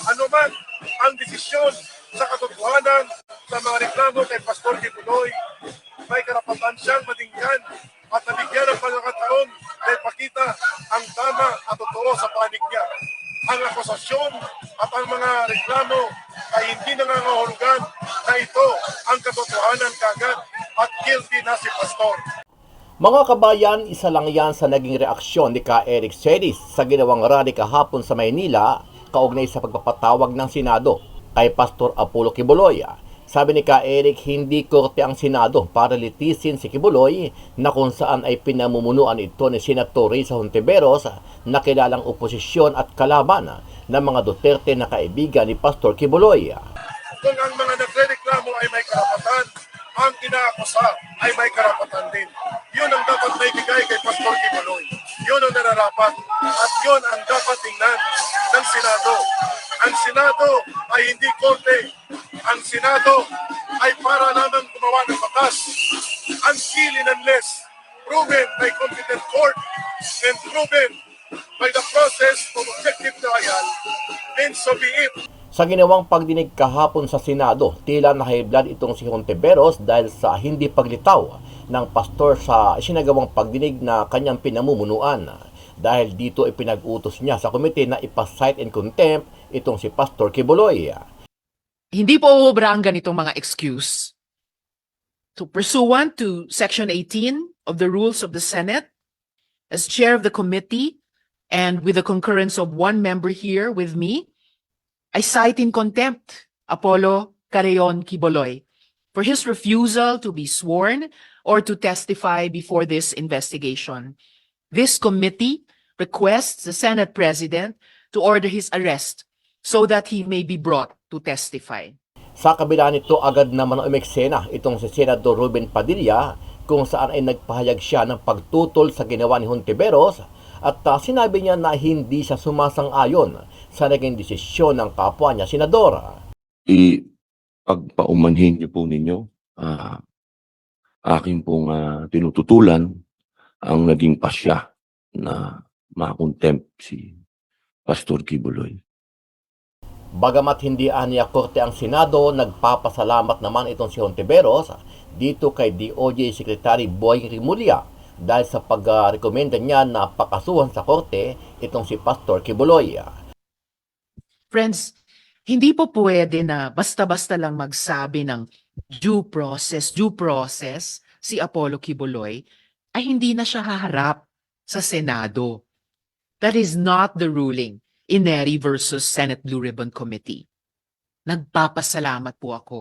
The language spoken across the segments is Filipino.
Ano man ang desisyon sa katotohanan sa mga reklamo kay Pastor Kibuloy, may karapatan siyang matinggan at nabigyan ng pagkakataon na ipakita ang tama at totoo sa panig niya. Ang akusasyon at ang mga reklamo ay hindi nangangahulugan na ito ang katotohanan kagad at guilty na si Pastor. Mga kabayan, isa lang yan sa naging reaksyon ni Ka Eric Celis sa ginawang rally kahapon sa Maynila kaugnay sa pagpapatawag ng Senado kay Pastor Apollo Kibuloy. Sabi ni Ka Eric, hindi korte ang Senado para litisin si Kibuloy na kung saan ay pinamumunuan ito ni Senator Risa Hontiveros na kilalang oposisyon at kalaban ng mga Duterte na kaibigan ni Pastor Kibuloy. Kung ang mga nagrereklamo ay may karapatan, ang inaakusa ay may karapatan din. Yun ang dapat naibigay kay Pastor Kibuloy. Yun ang nararapat at yun ang dapat tingnan ng Senado. Ang Senado ay hindi korte. Ang Senado ay para lamang gumawa ng batas. Until and unless proven by competent court and proven by the process of objective trial, then so be it. Sa ginawang pagdinig kahapon sa Senado, tila nahiblad itong si Hontiveros dahil sa hindi paglitaw ng pastor sa isinagawang pagdinig na kanyang pinamumunuan. Dahil dito ipinag-utos niya sa komite na ipa-cite in contempt itong si Pastor Kibuloy. Hindi po uubra ang ganitong mga excuse. So pursuant to Section 18 of the Rules of the Senate, as chair of the committee and with the concurrence of one member here with me, I cite in contempt Apollo Carayon Kibuloy for his refusal to be sworn or to testify before this investigation. This committee requests the Senate President to order his arrest so that he may be brought to testify. Sa kabila nito, agad naman umeksena itong si Senador Ruben Padilla kung saan ay nagpahayag siya ng pagtutol sa ginawa ni Hontiveros at sinabi niya na hindi siya sumasang-ayon sa naging desisyon ng kapwa niya, Senador. Pagpaumanhin niyo po ninyo, aking pong tinututulan ang naging pasya na makontempt si Pastor Kibuloy. Bagamat hindi aniya korte ang Senado, nagpapasalamat naman itong si Hontiveros dito kay DOJ Secretary Boying Rimulya dahil sa pag-rekomenda niya na pakasuhan sa korte itong si Pastor Kibuloy. Friends, hindi po pwede na basta-basta lang magsabi ng due process si Apollo Kibuloy ay hindi na siya haharap sa Senado. That is not the ruling in Neri versus Senate Blue Ribbon Committee. Nagpapasalamat po ako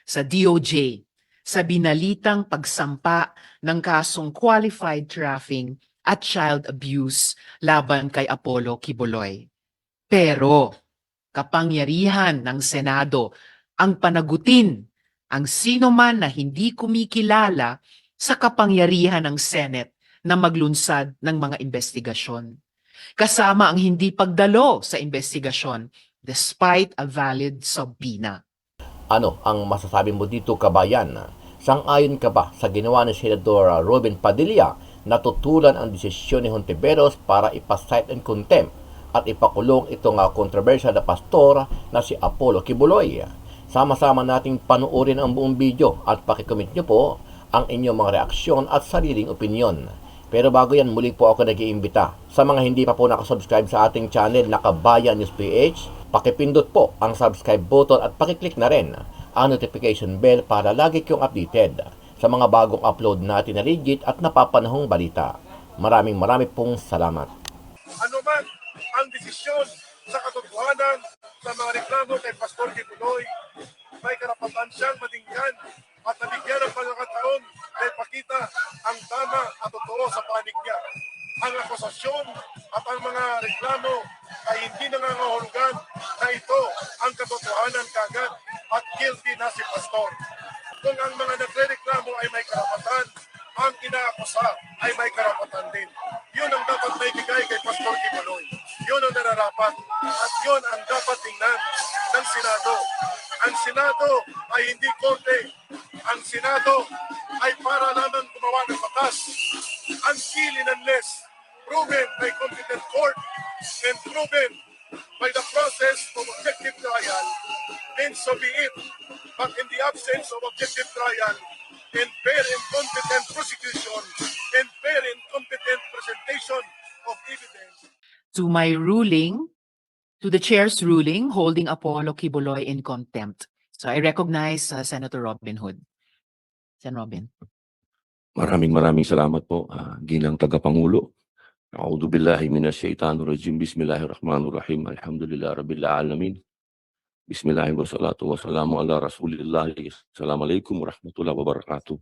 sa DOJ sa binalitang pagsampa ng kasong qualified trafficking at child abuse laban kay Apollo Kibuloy. Pero kapangyarihan ng Senado ang panagutin ang sino man na hindi kumikilala sa kapangyarihan ng Senate na maglunsad ng mga investigasyon. Kasama ang hindi pagdalo sa investigasyon despite a valid subpoena. Ano ang masasabi mo dito, kabayan? Sang-ayon ka ba sa ginawa ni Senador Ruben Padilla na tutulan ang desisyon ni Hontiveros para ipa-cite in contempt at ipakulong itong kontrobersyal na pastor na si Apollo Kibuloy? Sama-sama nating panuorin ang buong video at pakicomment nyo po ang inyong mga reaksyon at sariling opinyon. Pero bago yan, muli po ako nag-iimbita sa mga hindi pa po nakasubscribe sa ating channel na Kabayan News PH, pakipindot po ang subscribe button at pakiclick na rin ang notification bell para lagi kayong updated sa mga bagong upload natin na legit at napapanahong balita. Maraming pong salamat. Ano man ang desisyon sa katotohanan sa mga reklamo kay Pastor Kibuloy, may karapatan siyang matinggan at nabigyan ng pagkakataon na ipakita ang tama at totoo sa panig niya. Ang akusasyon at ang mga reklamo ay hindi nangangahulugan na ito ang katotohanan kagad at guilty na si Pastor. Kung ang mga nagrereklamo ay may karapatan, ang inaakusa ay may karapatan din. Yun ang dapat naibigay kay Pastor Kibuloy. Yun ang nararapat at yun ang dapat tingnan ng Senado. Ang Senado ay hindi korte. Ang Senado ay para lamang gumawa ng batas. Until and unless proven by competent court and proven by the process of objective trial, then so be it. But in the absence of objective trial and fair and competent prosecution and fair and competent presentation of evidence, To my ruling, to the chair's ruling holding Apollo Kibuloy in contempt. So I recognize Senator Robin Hood. Sen. Robin. Maraming salamat po, ginang tagapangulo. A'udhu billahi minasyaitanir rajim. Bismillahirrahmanirrahim. Alhamdulillah rabbil alamin. Bismillahirrahmanirrahim. Wassalatu wassalamu ala Rasulillah. Assalamualaikum warahmatullahi wabarakatuh.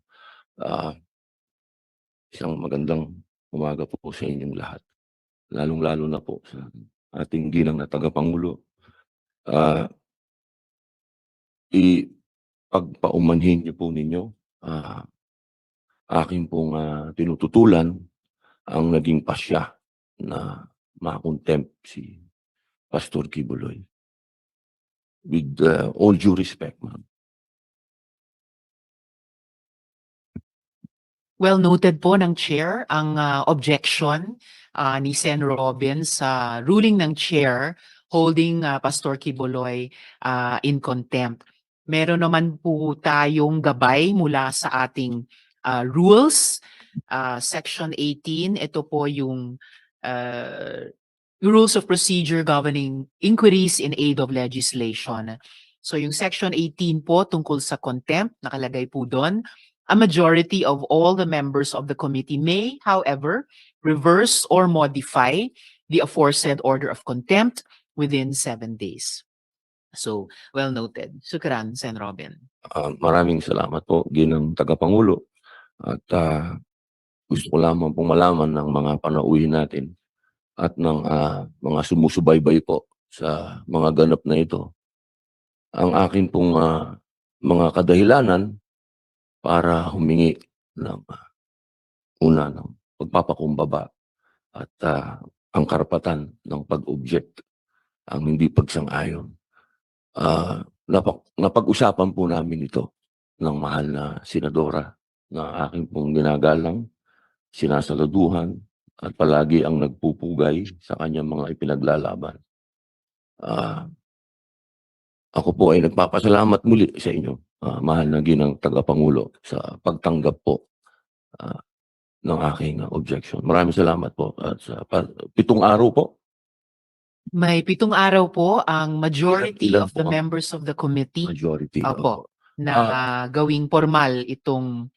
Isang magandang umaga po sa inyong lahat. Lalong-lalo na po sa ating ginang na tagapangulo. Ipagpaumanhin niyo po ninyo, aking pong tinututulan ang naging pasya na makontempt si Pastor Kibuloy. With all due respect, ma'am. Well noted po ng chair ang objection ni Sen. Robin sa ruling ng chair holding Pastor Kibuloy in contempt. Meron naman po tayong gabay mula sa ating rules. Section 18, ito po yung rules of procedure governing inquiries in aid of legislation. So yung section 18 po tungkol sa contempt, nakalagay po doon, a majority of all the members of the committee may, however, reverse or modify the aforesaid order of contempt within 7 days. So, well noted. Shukran, Sen. Robin. Maraming salamat po, ginang tagapangulo. At gusto ko lamang pong malaman ng mga panauhin natin at ng mga sumusubaybay po sa mga ganap na ito. Ang akin pong mga kadahilanan para humingi ng ng pagpapakumbaba at ang karapatan ng pag-object, ang hindi pagsang-ayon. Napag-usapan po namin ito ng mahal na senadora na aking pong ginagalang, sinasaladuhan at palagi ang nagpupugay sa kanyang mga ipinaglalaban. Ako po ay nagpapasalamat muli sa inyo, mahal na ginang tagapangulo, sa pagtanggap po ng aking objection. Maraming salamat po. At sa 7 araw po. May 7 araw po ang majority Ilan of the po? members of the committee Majority. Opo, na gawing formal itong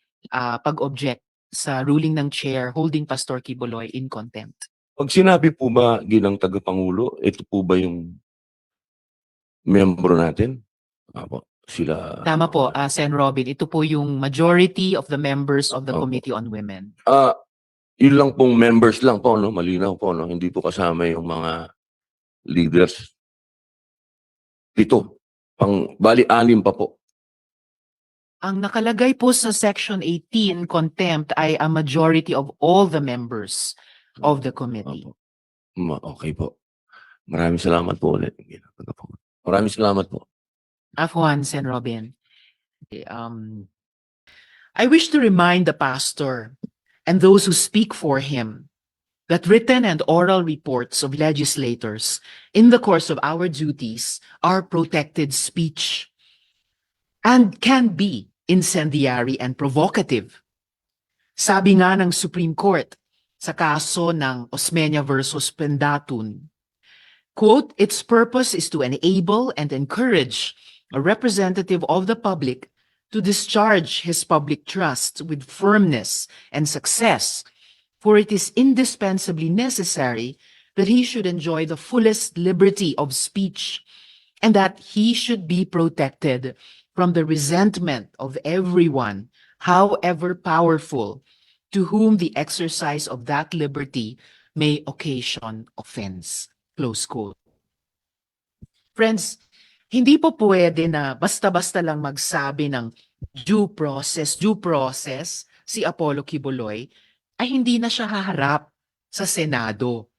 pag-object sa ruling ng chair holding Pastor Kibuloy in contempt. Pag sinabi po ba, ginang tagapangulo, ito po ba yung membro natin? Apo, sila. Tama po, Sen. Robin. Ito po yung majority of the members of the Opo. Committee on Women. Yun lang pong members lang po, no? Malinaw po, no? Hindi po kasama yung mga leaders. 7. Bali, 6 pa po. Ang nakalagay po sa Section 18, contempt, ay a majority of all the members of the committee. Opo. Okay po. Maraming salamat po ulit. Maraming salamat po. Afwan, Sen. Robin. I wish to remind the pastor and those who speak for him that written and oral reports of legislators in the course of our duties are protected speech and can be incendiary and provocative. Sabi nga ng Supreme Court sa kaso ng Osmeña versus Pendatun, quote, its purpose is to enable and encourage a representative of the public to discharge his public trust with firmness and success, for it is indispensably necessary that he should enjoy the fullest liberty of speech and that he should be protected from the resentment of everyone, however powerful, to whom the exercise of that liberty may occasion offense. Close quote. Friends, hindi po pwede na basta-basta lang magsabi ng due process si Apollo Kibuloy ay hindi na siya haharap sa Senado.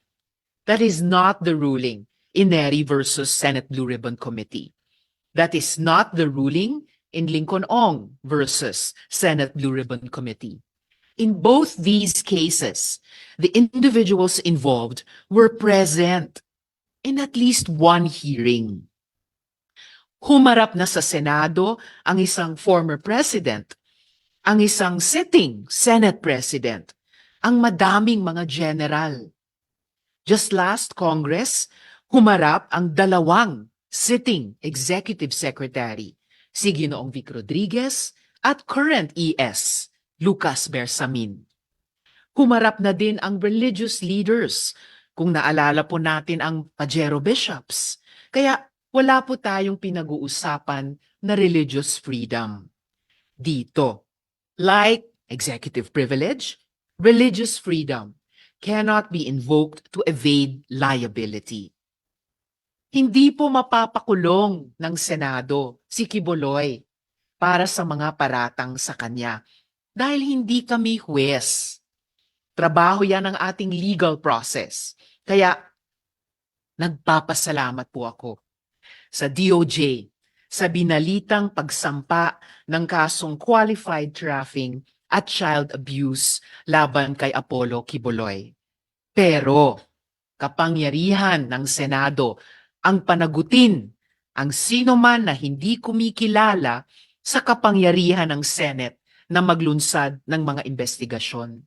That is not the ruling in Neri versus Senate Blue Ribbon Committee. That is not the ruling in Lincoln Ong versus Senate Blue Ribbon Committee. In both these cases, the individuals involved were present in at least one hearing. Humarap na sa Senado ang isang former president, ang isang sitting Senate president, ang madaming mga general. Just last Congress, humarap ang dalawang sitting executive secretary, si Ginoong Vic Rodriguez at current ES, Lucas Bersamin. Humarap na din ang religious leaders, kung naalala po natin ang Pajero bishops. Kaya wala po tayong pinag-uusapan na religious freedom dito. Like executive privilege, religious freedom cannot be invoked to evade liability. Hindi po mapapakulong ng Senado si Quiboloy para sa mga paratang sa kanya dahil hindi kami huwes. Trabaho yan ng ating legal process. Kaya nagpapasalamat po ako sa DOJ sa binalitang pagsampa ng kasong qualified trafficking at child abuse laban kay Apollo Quiboloy. Pero kapangyarihan ng Senado ang panagutin ang sino man na hindi kumikilala sa kapangyarihan ng Senate na maglunsad ng mga investigasyon.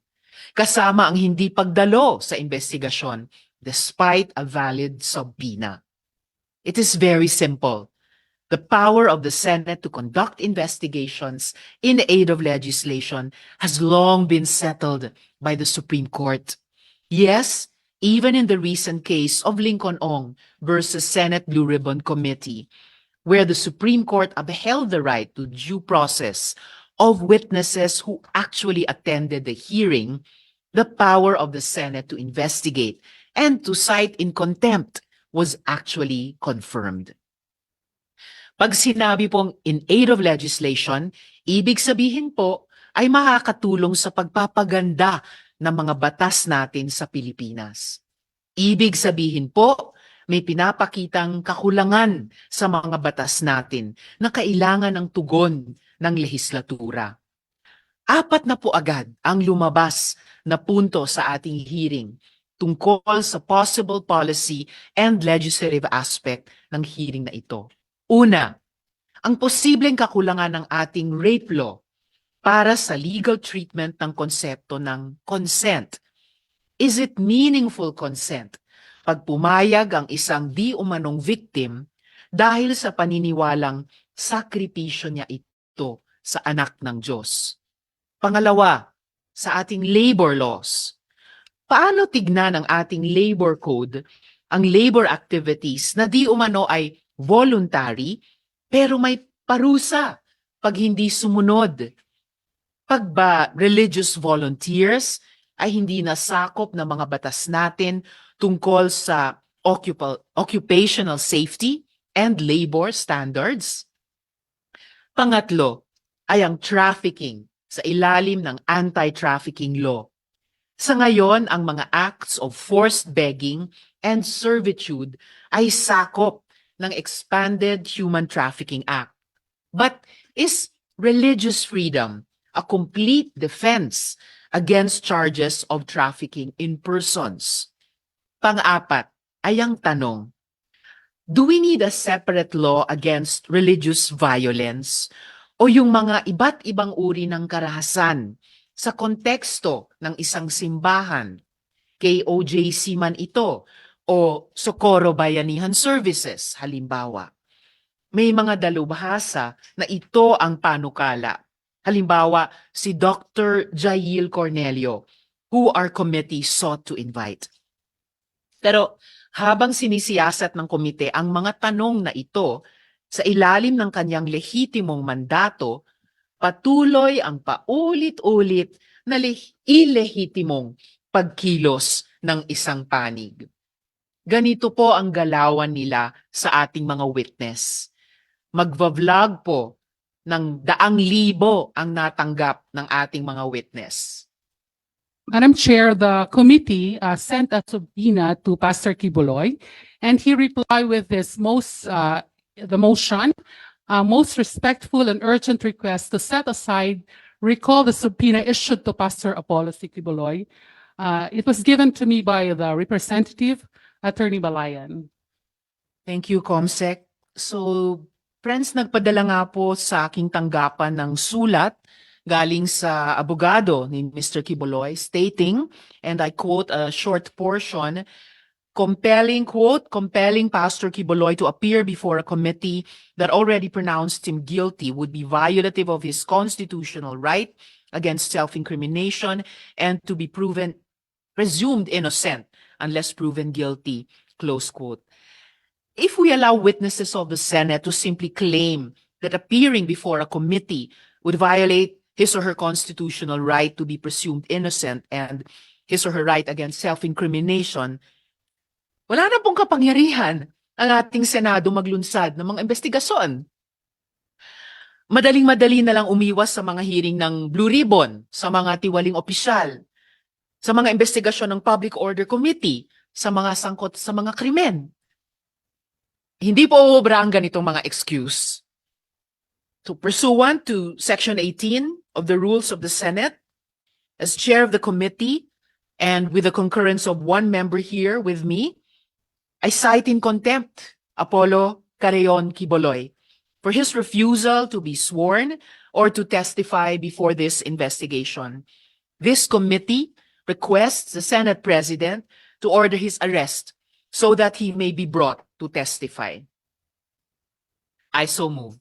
Kasama ang hindi pagdalo sa investigasyon despite a valid subpoena. It is very simple. The power of the Senate to conduct investigations in aid of legislation has long been settled by the Supreme Court. Yes, even in the recent case of Lincoln Ong versus Senate Blue Ribbon Committee, where the Supreme Court upheld the right to due process of witnesses who actually attended the hearing, the power of the Senate to investigate and to cite in contempt was actually confirmed. Pag sinabi pong in aid of legislation, ibig sabihin po ay makakatulong sa pagpapaganda ng mga batas natin sa Pilipinas. Ibig sabihin po, may pinapakitang kakulangan sa mga batas natin na kailangan ng tugon ng lehislatura. 4 na po agad ang lumabas na punto sa ating hearing tungkol sa possible policy and legislative aspect ng hearing na ito. Una, ang posibleng kakulangan ng ating rape law para sa legal treatment ng konsepto ng consent. Is it meaningful consent pag pumayag ang isang di umanong victim dahil sa paniniwalang sakripisyo niya ito sa anak ng Diyos? Pangalawa, sa ating labor laws. Paano tignan ng ating labor code ang labor activities na di umano ay voluntary pero may parusa pag hindi sumunod? Pag ba religious volunteers ay hindi nasakop ng mga batas natin tungkol sa occupational safety and labor standards? Pangatlo ay ang trafficking sa ilalim ng anti-trafficking law. Sa ngayon, ang mga acts of forced begging and servitude ay sakop ng Expanded Human Trafficking Act. But is religious freedom a complete defense against charges of trafficking in persons? Pang-apat ay ang tanong, do we need a separate law against religious violence o yung mga iba't ibang uri ng karahasan sa konteksto ng isang simbahan, KOJC man ito, o Socorro Bayanihan Services, halimbawa? May mga dalubhasa na ito ang panukala. Halimbawa, si Dr. Jail Cornelio, who our committee sought to invite. Pero habang sinisiyasat ng komite ang mga tanong na ito, sa ilalim ng kanyang lehitimong mandato, patuloy ang paulit-ulit na ilehitimong pagkilos ng isang panig. Ganito po ang galawan nila sa ating mga witness. Magva-vlog po ng 100,000 ang natanggap ng ating mga witness. Madam Chair, the committee sent a subpoena to Pastor Quiboloy, and he replied with this the motion, most respectful and urgent request to set aside, recall the subpoena issued to Pastor Apollo Quiboloy. It was given to me by the representative, Attorney Balayan. Thank you, Comsec. So, friends, nagpadala nga po sa aking tanggapan ng sulat galing sa abogado ni Mr. Quiboloy stating, and I quote a short portion, compelling Pastor Quiboloy to appear before a committee that already pronounced him guilty would be violative of his constitutional right against self-incrimination and to be presumed innocent unless proven guilty, close quote. If we allow witnesses of the Senate to simply claim that appearing before a committee would violate his or her constitutional right to be presumed innocent and his or her right against self-incrimination, wala na pong kapangyarihan ang ating Senado maglunsad ng mga investigasyon. Madaling-madali na lang umiwas sa mga hearing ng Blue Ribbon, sa mga tiwaling opisyal, sa mga investigasyon ng Public Order Committee, sa mga sangkot sa mga krimen. Hindi po uubra ang ganitong mga excuse. So pursuant to Section 18 of the Rules of the Senate, as chair of the committee and with the concurrence of one member here with me, I cite in contempt Apollo Carreon Quiboloy for his refusal to be sworn or to testify before this investigation. This committee requests the Senate President to order his arrest so that he may be brought to testify. I so move.